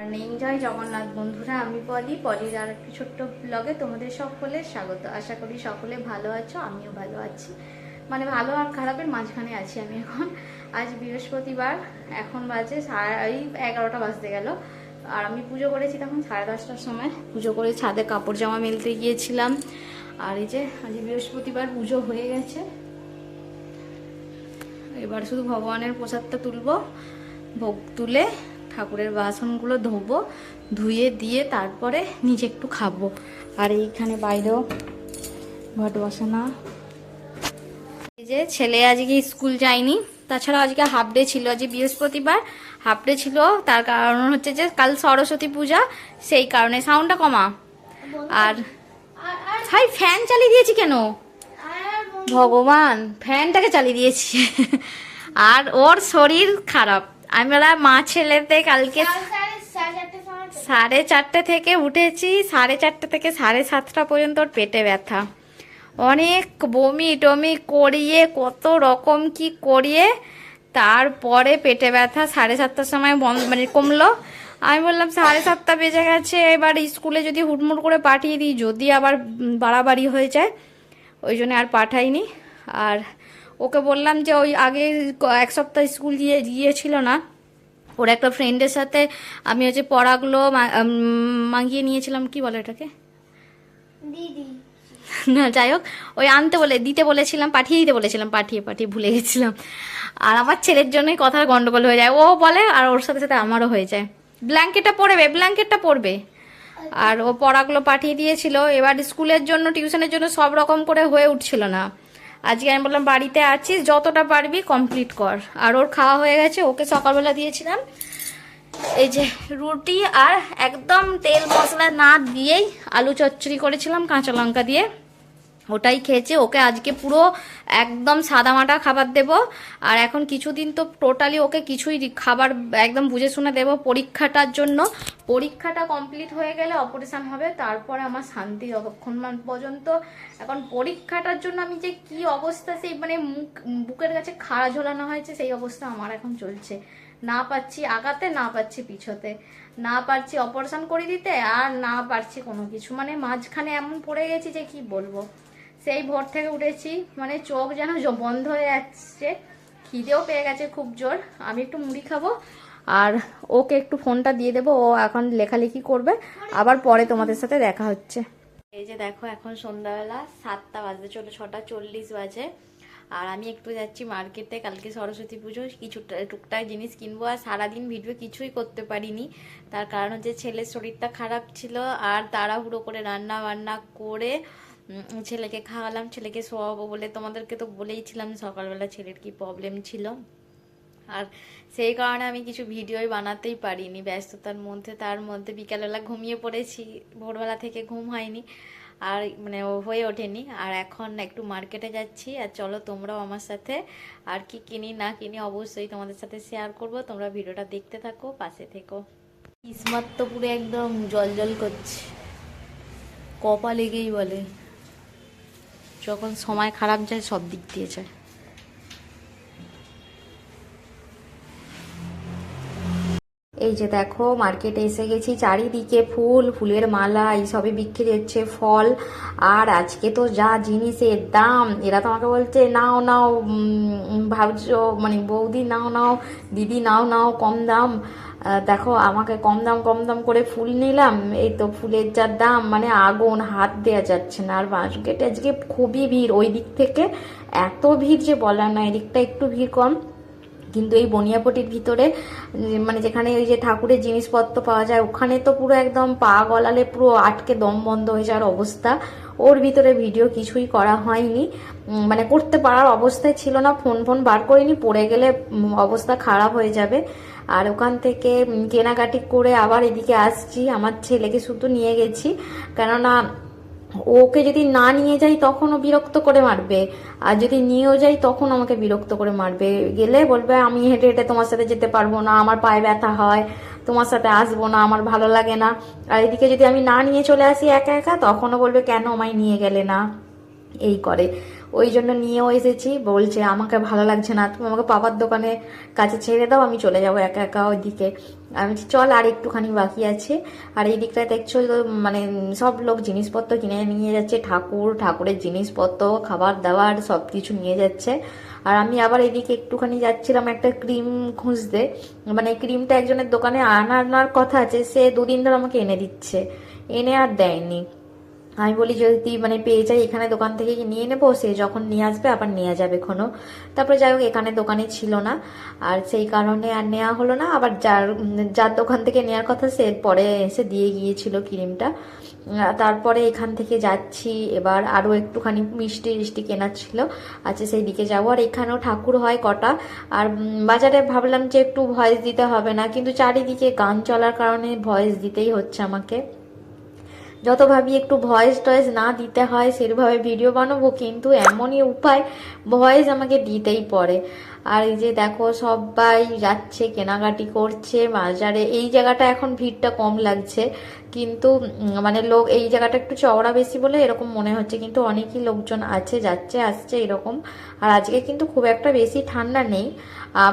Morning, জয় জগন্নাথ বন্ধুরা। আমি পলির আর একটি ছোট্ট ব্লগে তোমাদের সকলের স্বাগত। আশা করি সকলে ভালো আছো, আমিও ভালো আছি। মানে ভালো আর খারাপের মাঝখানে আছি আমি এখন। আজ বৃহস্পতিবার, এখন বাজে 11টা বাজতে গেল। আর আমি পুজো করেছি তখন 10:30টার সময়। পুজো করে ছাদে কাপড় জামা মেলতে গিয়েছিলাম। আর এই যে আজ বৃহস্পতিবার, পুজো হয়ে গেছে। এবার শুধু ভগবানের প্রসাদটা তুলবো, ভোগ তুলে ঠাকুরের বাসনগুলো ধোবো, ধুয়ে দিয়ে তারপরে নিজে একটু খাবো। আর এইখানে বাইরেও ঘট বসানো। এই যে ছেলে আজকে স্কুল যায়নি, তাছাড়া আজকে হাফ ডে ছিল। আজকে বৃহস্পতিবার হাফ ডে ছিল, তার কারণ হচ্ছে যে কাল সরস্বতী পূজা, সেই কারণে। সাউন্ডটা কমা। আর ভাই ফ্যান চালিয়ে দিয়েছি কেন ভগবান, ফ্যানটাকে চালিয়ে দিয়েছি। আর ওর শরীর খারাপ। আমি বলা মা ছেলেতে কালকে 4:30 থেকে উঠেছি, 4:30 থেকে 7:30 পর্যন্ত ওর পেটে ব্যথা, অনেক বমি টমি করিয়ে কত রকম কি করিয়ে তারপরে পেটে ব্যথা 7:30টার সময় মানে কমলো। আমি বললাম 7:30 বেজে গেছে, এবার স্কুলে যদি হুটমুট করে পাঠিয়ে দিই, যদি আবার বাড়াবাড়ি হয়ে যায়, ওই জন্য আর পাঠাইনি। আর ওকে বললাম যে ওই আগে 1 সপ্তাহ স্কুল গিয়েছিল না, ওর একটা ফ্রেন্ডের সাথে আমি হচ্ছে পড়াগুলো মাগিয়ে নিয়েছিলাম, কি বলে এটাকে, দিদি না যাই হোক, ওই দিতে বলেছিলাম, পাঠিয়ে দিতে বলেছিলাম, পাঠিয়ে ভুলে গেছিলাম। আর আমার ছেলের জন্যই কথার গন্ডগোল হয়ে যায়, ও বলে আর ওর সাথে সাথে আমারও হয়ে যায়। ব্ল্যাঙ্কেটটা পড়বে। আর ও পড়াগুলো পাঠিয়ে দিয়েছিল। এবার স্কুলের জন্য, টিউশনের জন্য সব রকম করে হয়ে উঠছিল না। আজকে আমি বললাম বাড়িতে আছিস, যতটা পারবি কমপ্লিট কর। আর ওর খাওয়া হয়ে গেছে, ওকে সকালবেলা দিয়েছিলাম এই যে রুটি, আর একদম তেল মশলা না দিয়েই আলু চচ্চড়ি করেছিলাম কাঁচা লঙ্কা দিয়ে, ওটাই খেয়েছে। ওকে আজকে পুরো একদম সাদামাটা খাবার দেব। আর এখন কিছুদিন তো টোটালি ওকে কিছুই খাবার একদম বুঝে শুনে দেবো পরীক্ষাটার জন্য। পরীক্ষাটা কমপ্লিট হয়ে গেলে অপারেশন হবে, তারপরে আমার শান্তি। যতক্ষণ পর্যন্ত এখন পরীক্ষাটার জন্য আমি যে কি অবস্থা, সেই মানে বুকের কাছে খাড়া ঝোলানো হয়েছে, সেই অবস্থা আমার এখন চলছে। না পাচ্ছি আগাতে, না পাচ্ছি পিছোতে, না পারছি অপারেশন করে দিতে, আর না পারছি কোনো কিছু। মানে মাঝখানে এমন পড়ে গেছি যে কি বলবো। সেই ভোর থেকে উঠেছি, মানে চোখ যেন বন্ধ হয়ে যাচ্ছে। খিদেও পেয়ে গেছে খুব জোর। আমি একটু মুড়ি খাবো, আর ওকে একটু ফোনটা দিয়ে দেবো, ও এখন লেখালেখি করবে। আবার পরে তোমাদের সাথে দেখা হচ্ছে। এই যে দেখো, এখন সন্ধ্যাবেলা 7টা বাজতে চলে, 6:40 বাজে। আর আমি একটু যাচ্ছি মার্কেটে, কালকে সরস্বতী পুজো, কিছু টুকটাক জিনিস কিনবো। আর সারাদিন ভিডিও কিছুই করতে পারিনি, তার কারণ হচ্ছে ছেলের শরীরটা খারাপ ছিল। আর তাড়াহুড়ো করে রান্না বান্না করে ছেলেকে খাওয়ালাম, ছেলেকে শোয়াবো বলে। তোমাদেরকে তো বলেইছিলাম সকালবেলা ছেলের কি প্রবলেম ছিল। আর সেই কারণে আমি কিছু ভিডিওই বানাতেই পারিনি ব্যস্ততার মধ্যে। তার মধ্যে বিকালবেলা ঘুমিয়ে পড়েছি, ভোরবেলা থেকে ঘুম হয়নি, আর মানে হয়ে ওঠেনি। আর এখন একটু মার্কেটে যাচ্ছি। আর চলো তোমরাও আমার সাথে, আর কি কিনি না কিনি অবশ্যই তোমাদের সাথে শেয়ার করব। তোমরা ভিডিওটা দেখতে থাকো, পাশে থেকো। কিসমত তো পুরো একদম জল করছে, কপা লেগেই বলে, যখন সময় খারাপ যায় সব দিক দিয়ে যায়। এই যে দেখো, মার্কেটে এসে গেছি, চারিদিকে ফুলের মালা এইসবই বিক্রি হচ্ছে, ফল। আর আজকে তো যা জিনিসের দাম, এরা তো আমাকে বলছে নাও নাও, ভাবছো মানে বৌদি নাও দিদি নাও কম দাম। দেখো আমাকে কম দাম করে ফুল নিলাম। এই তো ফুলের যা দাম, মানে আগুন, হাত দেওয়া যাচ্ছে না। আর মার্কেটে আজকে খুবই ভিড়, ওই দিক থেকে এত ভিড় যে বলার না, এদিকটা একটু ভিড় কম। কিন্তু এই বনিয়াপটির ভিতরে, মানে যেখানে ওই যে ঠাকুরের জিনিসপত্র পাওয়া যায়, ওখানে তো পুরো একদম পা গলালে পুরো আটকে দম বন্ধ হয়ে যাওয়ার অবস্থা। ওর ভিতরে ভিডিও কিছুই করা হয়নি, মানে করতে পারার অবস্থায় ছিল না। ফোন বার করিনি, পড়ে গেলে অবস্থা খারাপ হয়ে যাবে। আর ওখান থেকে কেনাকাটি করে আবার এদিকে আসছি। আমার ছেলেকে শুধু নিয়ে গেছি, কেননা ওকে যদি না নিয়ে যাই তখন ও বিরক্ত করে মারবে, আর যদি নিয়েও যাই তখন আমাকে বিরক্ত করে মারবে। গেলে বলবে আমি হেঁটে হেঁটে তোমার সাথে যেতে পারবো না, আমার পায়ে ব্যথা হয়, তোমার সাথে আসবো না, আমার ভালো লাগে না। আর এদিকে যদি আমি না নিয়ে চলে আসি একা একা, তখনও বলবে কেন আমায় নিয়ে গেলে না, এই করে। ওই জন্য নিয়েও এসেছি। বলছে আমাকে ভালো লাগছে না, তুমি আমাকে পাপার দোকানে কাছে ছেড়ে দাও, আমি চলে যাবো একা একা ওইদিকে। আমি বলছি, চল আর একটুখানি বাকি আছে। আর এই দিকটায় দেখছো তো মানে সব লোক জিনিসপত্র কিনে নিয়ে যাচ্ছে, ঠাকুরের জিনিসপত্র, খাবার দাবার সব কিছু নিয়ে যাচ্ছে। আর আমি আবার এদিকে একটুখানি যাচ্ছিলাম একটা ক্রিম খুঁজতে, মানে ক্রিমটা একজনের দোকানে আনার কথা আছে, সে 2 দিন ধরে আমাকে এনে দিচ্ছে, এনে আর দেয়নি। আমি বলি যদি মানে পেয়ে যাই এখানে দোকান থেকে নিয়ে নেবো, সে যখন নিয়ে আসবে আবার নিয়ে যাবে এখনো। তারপরে যাই হোক এখানে দোকানে ছিল না, আর সেই কারণে আর নেওয়া হলো না। আবার যার দোকান থেকে নেওয়ার কথা সে পরে এসে দিয়ে গিয়েছিল ক্রিমটা। তারপরে এখান থেকে যাচ্ছি, এবার আরো একটুখানি মিষ্টি কেনার ছিল, আচ্ছা সেই দিকে যাবো। আর এখানেও ঠাকুর হয় কটা। আর বাজারে ভাবলাম যে একটু ভয়েস দিতে হবে না, কিন্তু চারিদিকে গান চলার কারণে ভয়েস দিতেই হচ্ছে আমাকে। যত ভাবি একটু ভয়েস টয়েস না দিতে হয় সেরভাবে ভিডিও বানাবো, কিন্তু এমনই উপায়, ভয়েস আমাকে দিতেই পড়ে। আর এই যে দেখো সবাই যাচ্ছে, কেনাকাটি করছে বাজারে। এই জায়গাটা এখন ভিড়টা কম লাগছে, কিন্তু মানে লোক এই জায়গাটা একটু চওড়া বেশি বলে এরকম মনে হচ্ছে, কিন্তু অনেকই লোকজন আছে, যাচ্ছে আসছে এরকম। আর আজকে কিন্তু খুব একটা বেশি ঠান্ডা নেই,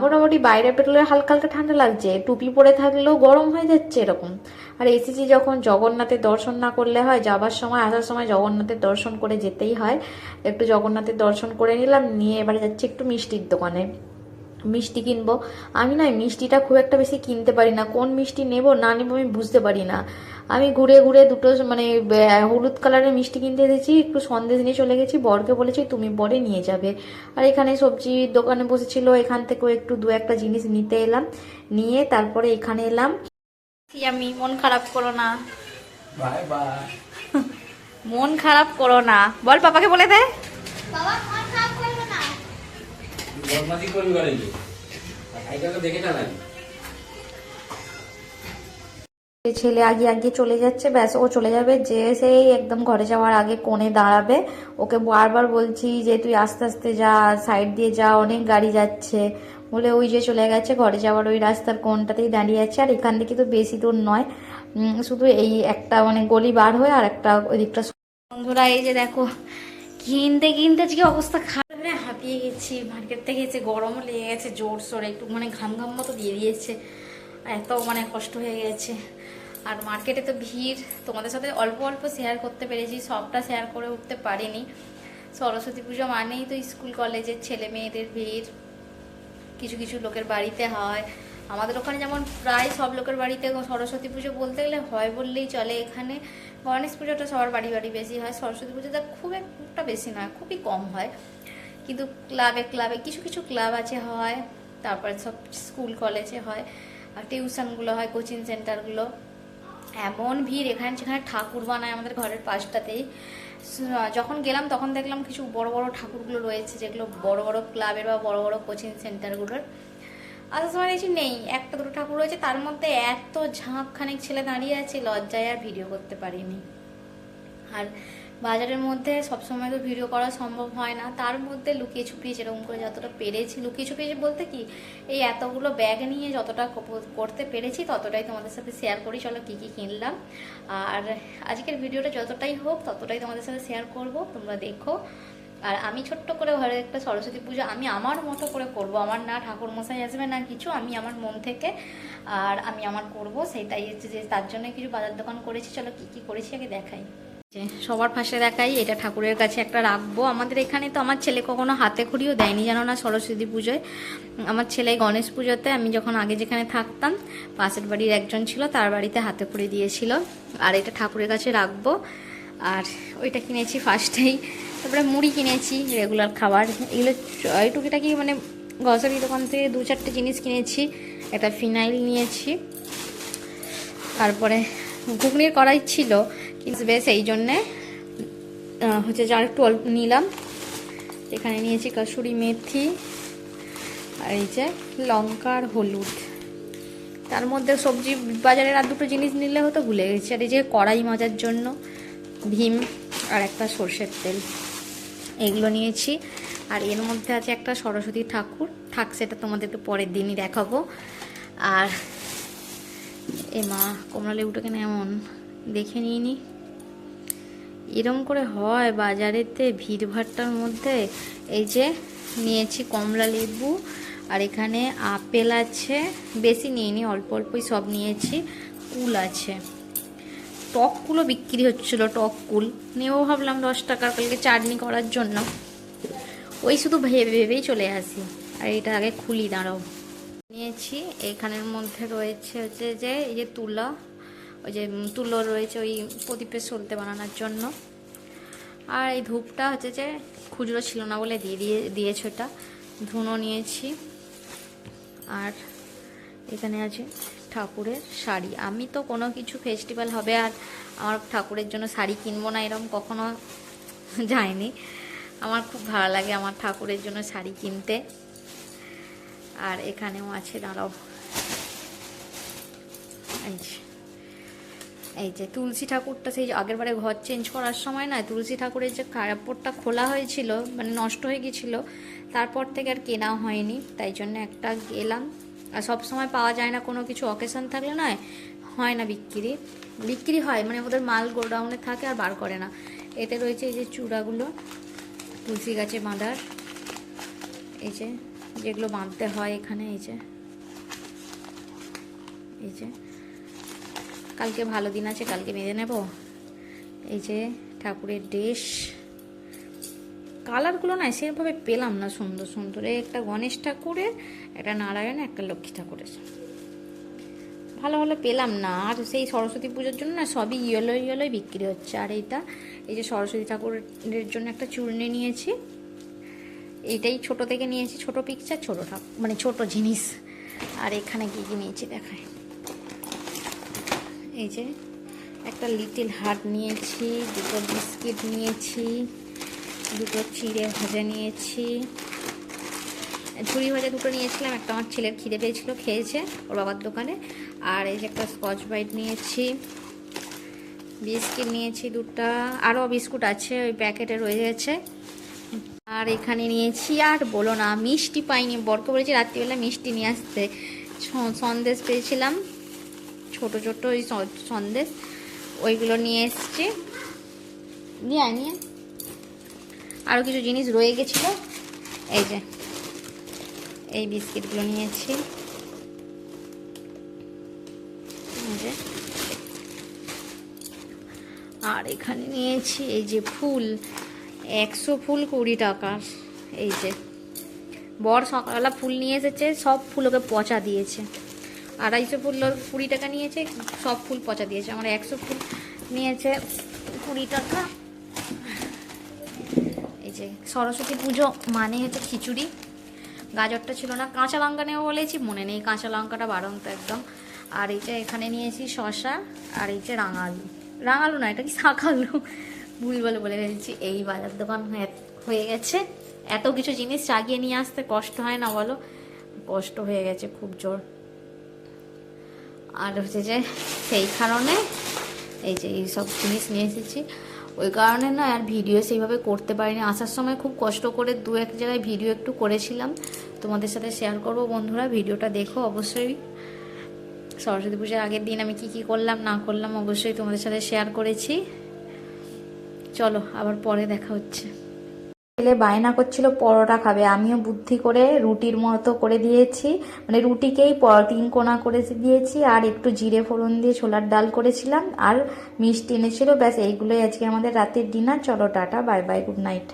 মোটামুটি বাইরে বেরোলে হালকা হালকা ঠান্ডা লাগছে, টুপি পরে থাকলেও গরম হয়ে যাচ্ছে এরকম। আর এসেছি যখন, জগন্নাথের দর্শন না করলে হয়, যাবার সময় আসার সময় জগন্নাথের দর্শন করে যেতেই হয়। একটু জগন্নাথের দর্শন করে নিলাম, নিয়ে এবারে যাচ্ছি একটু মিষ্টির দোকানে, মিষ্টি কিনবো। আমি না মিষ্টিটা খুব একটা বেশি কিনতে পারি না, কোন মিষ্টি নেব না নেবো আমি বুঝতে পারি না। আমি ঘুরে ঘুরে দুটো মানে হলুদ কালারের মিষ্টি কিনতে এসেছি, একটু সন্দেশ নিয়ে চলে গেছি, বরকে বলেছি তুমি পরে নিয়ে যাবে। আর এখানে সবজির দোকানে বসেছিল, এখান থেকেও একটু দু একটা জিনিস নিতে এলাম, নিয়ে তারপরে এখানে এলাম। আমি মন খারাপ করো না, বাই বাই। মন খারাপ করো না, বল পাপাকে বলে দে। বাবা মন খারাপ করবে না। বদমাশি করবি করে কি? সাইকেলটা দেখে চালাবি। ছেলে আগে আগে চলে যাচ্ছে, ব্যাস ও চলে যাবে, যে সেই একদম ঘরে যাওয়ার আগে কোণে দাঁড়াবে। ওকে বারবার বলছি যে তুই আস্তে আস্তে যা, সাইড দিয়ে যা, অনেক গাড়ি যাচ্ছে বলে ওই যে চলে গেছে ঘরে যাওয়ার ওই রাস্তার কোণটাতেই দাঁড়িয়ে আছে। আর এখান থেকে তো বেশি দূর নয়, শুধু এই একটা মানে গলি বার হয়ে আর একটা ওই দিকটা। বন্ধুরা এই যে দেখো, কিনতে কিনতে কি অবস্থা খারাপ, হাঁপিয়ে গেছি, মার্কেট থেকে এসে গরমও লেগে গেছে জোর সোরে, একটু মানে ঘাম ঘাম মতো দিয়ে দিয়েছে, এত মানে কষ্ট হয়ে গেছে। আর মার্কেটে তো ভিড়, তোমাদের সাথে অল্প অল্প শেয়ার করতে পেরেছি, সবটা শেয়ার করে উঠতে পারিনি। সরস্বতী পুজো মানেই তো স্কুল কলেজের ছেলে মেয়েদের ভিড়, কিছু কিছু লোকের বাড়িতে হয়। আমাদের ওখানে যেমন প্রায় সব লোকের বাড়িতে সরস্বতী পুজো বলতে গেলে হয় বললেই চলে। এখানে গণেশ পুজোটা সবার বাড়ি বাড়ি বেশি হয়, সরস্বতী পুজোটা খুব একটা বেশি নয়, খুবই কম হয়। কিন্তু ক্লাবে কিছু কিছু ক্লাব আছে হয়, তারপরে সব স্কুল কলেজে হয়, আর টিউশনগুলো হয়, কোচিং সেন্টারগুলো। এমন ভিড় এখানে, যেখানে ঠাকুর বানায় আমাদের ঘরের পাশটাতেই। যখন গেলাম তখন দেখলাম কিছু বড় বড় ঠাকুরগুলো রয়েছে, যেগুলো বড় বড় ক্লাবের বা বড় বড় কোচিং সেন্টারগুলোর। আসার সময় দেখছি নেই, একটা দুটো ঠাকুর রয়েছে, তার মধ্যে এত ঝাঁক খানিক ছেলে দাঁড়িয়ে আছে, লজ্জায় আর ভিডিও করতে পারিনি। আর বাজারের মধ্যে সবসময় তো ভিডিও করা সম্ভব হয় না, তার মধ্যে লুকিয়ে ছুপিয়ে যেরকম করে যতটা পেরেছি, লুকিয়ে ছুপিয়ে বলতে কি এই এতগুলো ব্যাগ নিয়ে যতটা করতে পেরেছি ততটাই তোমাদের সাথে শেয়ার করি। চলো কি কি কিনলাম, আর আজকের ভিডিওটা যতটাই হোক ততটাই তোমাদের সাথে শেয়ার করব, তোমরা দেখো। আর আমি ছোট্ট করে ঘরে একটা সরস্বতী পুজো আমি আমার মতো করে করব, আমার না ঠাকুর মশাই আসবে না কিছু, আমি আমার মন থেকে আর আমি আমার করব, সেটাই হচ্ছে যে তার জন্য কিছু বাজার দোকান করেছি। চলো কি কি করেছি আগে দেখাই। সবার ফার্স্টে দেখাই, এটা ঠাকুরের কাছে একটা রাখবো। আমাদের এখানে তো আমার ছেলে কখনো হাতে খড়িও দেয়নি জানো না সরস্বতী পুজোয়। আমার ছেলে গণেশ পুজোতে, আমি যখন আগে যেখানে থাকতাম পাশের বাড়ির একজন ছিল, তার বাড়িতে হাতে খড়ি দিয়েছিল। আর এটা ঠাকুরের কাছে রাখবো। আর ওইটা কিনেছি ফার্স্টেই, তারপরে মুড়ি কিনেছি রেগুলার খাবার, এগুলো এই টুকিটাকি মানে গ্রসারি দোকান থেকে 2-4টে জিনিস কিনেছি, একটা ফিনাইল নিয়েছি, তারপরে ঘুগনির কড়াই ছিল কিন্তু বেশ এই জন্যে হচ্ছে যা একটু অল্প নিলাম। এখানে নিয়েছি কসুরি মেথি, আর এই যে লঙ্কা আর হলুদ। তার মধ্যে সবজি বাজারের আর দুটো জিনিস নিলে হতো, ভুলে গেছি। আর এই যে কড়াই মাজার জন্য ভীম আর একটা সর্ষের তেল, এগুলো নিয়েছি। আর এর মধ্যে আছে একটা সরস্বতী ঠাকুর, থাক সেটা তোমাদের একটু পরের দিনই দেখাবো। আর এ মা কমলা লেবুটা কেন এমন দেখে নিইনি, এরম করে হয় বাজারেতে ভিড়ভাট্টার মধ্যে। এই যে নিয়েছি কমলা লেবু, আর এখানে আপেল আছে, বেশি নিইনি, অল্প অল্পই সব নিয়েছি। কুল আছে, টক কুলও বিক্রি হচ্ছিল, টক কুল নিয়েও ভাবলাম 10 টাকার কালকে চাটনি করার জন্য। ওই শুধু ভেবে ভেবেই চলে আসি। আর এটা আগে খুলি, দাঁড়াও। নিয়েছি, এখানের মধ্যে রয়েছে হচ্ছে যে এই যে তুলা, ওই যে তুলো রয়েছে ওই প্রদীপের সলতে বানানোর জন্য। আর এই ধূপটা হচ্ছে যে খুচরো ছিল না বলে দিয়েছে ওটা। ধুনো নিয়েছি। আর এখানে আছে ঠাকুরের শাড়ি। আমি তো কোনো কিছু ফেস্টিভ্যাল হবে আর আমার ঠাকুরের জন্য শাড়ি কিনবো না এরকম কখনো যায়নি। আমার খুব ভালো লাগে আমার ঠাকুরের জন্য শাড়ি কিনতে। আর এখানেও আছে, দাঁড়াও, এই যে তুলসী ঠাকুরটা, সেই আগের বারে ঘর চেঞ্জ করার সময় না তুলসী ঠাকুরের যে কাপড়টা খোলা হয়েছিল, মানে নষ্ট হয়ে গিয়েছিল, তারপর থেকে আর কেনা হয়নি, তাই জন্য একটা গেলাম। আর সব সময় পাওয়া যায় না, কোনো কিছু অকেশন থাকলে নয় হয় না বিক্রি হয়, মানে ওদের মাল গোডাউনে থাকে আর বার করে না। এতে রয়েছে এই যে চূড়াগুলো তুলসী গাছে বাঁধার, এই যে যেগুলো বাঁধতে হয় এখানে, এই যে কালকে ভালো দিন আছে, কালকে বেঁধে নেব। এই যে ঠাকুরের ড্রেস, কালারগুলো না সেভাবে পেলাম না সুন্দর সুন্দর। একটা গণেশ ঠাকুরের, একটা নারায়ণ, একটা লক্ষ্মী ঠাকুরের, ভালো ভালো পেলাম না। আর সেই সরস্বতী পুজোর জন্য না সবই ইয়েলোই বিক্রি হচ্ছে। আর এইটা, এই যে সরস্বতী ঠাকুরের জন্য একটা চূর্ণি নিয়েছি, এইটাই ছোট থেকে নিয়েছি, ছোট পিকচার, ছোট ঠাকুর, মানে ছোট জিনিস। আর এখানে কি কি নিয়েছি দেখায়, এই যে একটা লিটিল হার্ট নিয়েছি, দুটো বিস্কিট নিয়েছি, দুটো চিড়ে ভাজা নিয়েছি, ঝুড়ি ভাজা দুটো নিয়েছিলাম, একটা আমার ছেলের খিদে পেয়েছিল, খেয়েছে ওর বাবার দোকানে। আর এই যে একটা স্কচ ব্রাইট নিয়েছি, বিস্কিট নিয়েছি দুটা, আরও বিস্কুট আছে ওই প্যাকেটে রয়ে গেছে। আর এখানে নিয়েছি, আর বলো না মিষ্টি পাইনি, বরকে বলেছি রাত্রিবেলা মিষ্টি নিয়ে আসতে। সন্দেশ পেয়েছিলাম, ছোট ওই সন্দেশ, ওইগুলো নিয়ে এসছি। নিয়ে আরও কিছু জিনিস রয়ে গেছিলো, এই যে এই বিস্কিটগুলো নিয়েছি। আর এখানে নিয়েছি এই যে ফুল, 100 ফুল 20 টাকার। এই যে বর সকালবেলা ফুল নিয়ে এসেছে, সব ফুল ওকে পচা দিয়েছে। 250 ফুল 20 টাকা নিয়েছে, সব ফুল পচা দিয়েছে। আমার 100 ফুল নিয়েছে 20 টাকা। এই যে সরস্বতী পুজো মানে হচ্ছে খিচুড়ি, গাজরটা ছিল না, কাঁচা লঙ্কা নেবো বলেছি, মনে নেই, কাঁচা লঙ্কাটা বাড়ন্ত একদম। আর এই যে এখানে নিয়েছি শসা, আর এই যে রাঙালু না, এটা কি শাকালু, ভুলভাল বলে ফেলছি। এই বাজার দোকান হয়ে গেছে, এত কিছু জিনিস চাগিয়ে নিয়ে আসতে কষ্ট হয় না বলো? কষ্ট হয়ে গেছে খুব জোর। আর হচ্ছে যে সেই কারণে এই যে এইসব জিনিস নিয়ে এসেছি, ওই কারণে না আর ভিডিও সেইভাবে করতে পারিনি। আসার সময় খুব কষ্ট করে 2-1 জায়গায় ভিডিও একটু করেছিলাম, তোমাদের সাথে শেয়ার করব। বন্ধুরা ভিডিওটা দেখো অবশ্যই। সরস্বতী পূজার আগের দিন আমি কি করলাম না করলাম অবশ্যই তোমাদের সাথে শেয়ার করেছি। চলো আবার পরে দেখা হচ্ছে। ছেলে বায়না করছিল পরোটা খাবে, আমিও বুদ্ধি করে রুটির মতো করে দিয়েছি, মানে রুটিকেই 3 কোনা করে দিয়েছি। আর একটু জিরে ফোড়ন দিয়ে ছোলার ডাল করেছিলাম, আর মিষ্টি এনেছিল, ব্যাস এইগুলোই আজকে আমাদের রাতের ডিনার। চলো tata, bye bye, good night.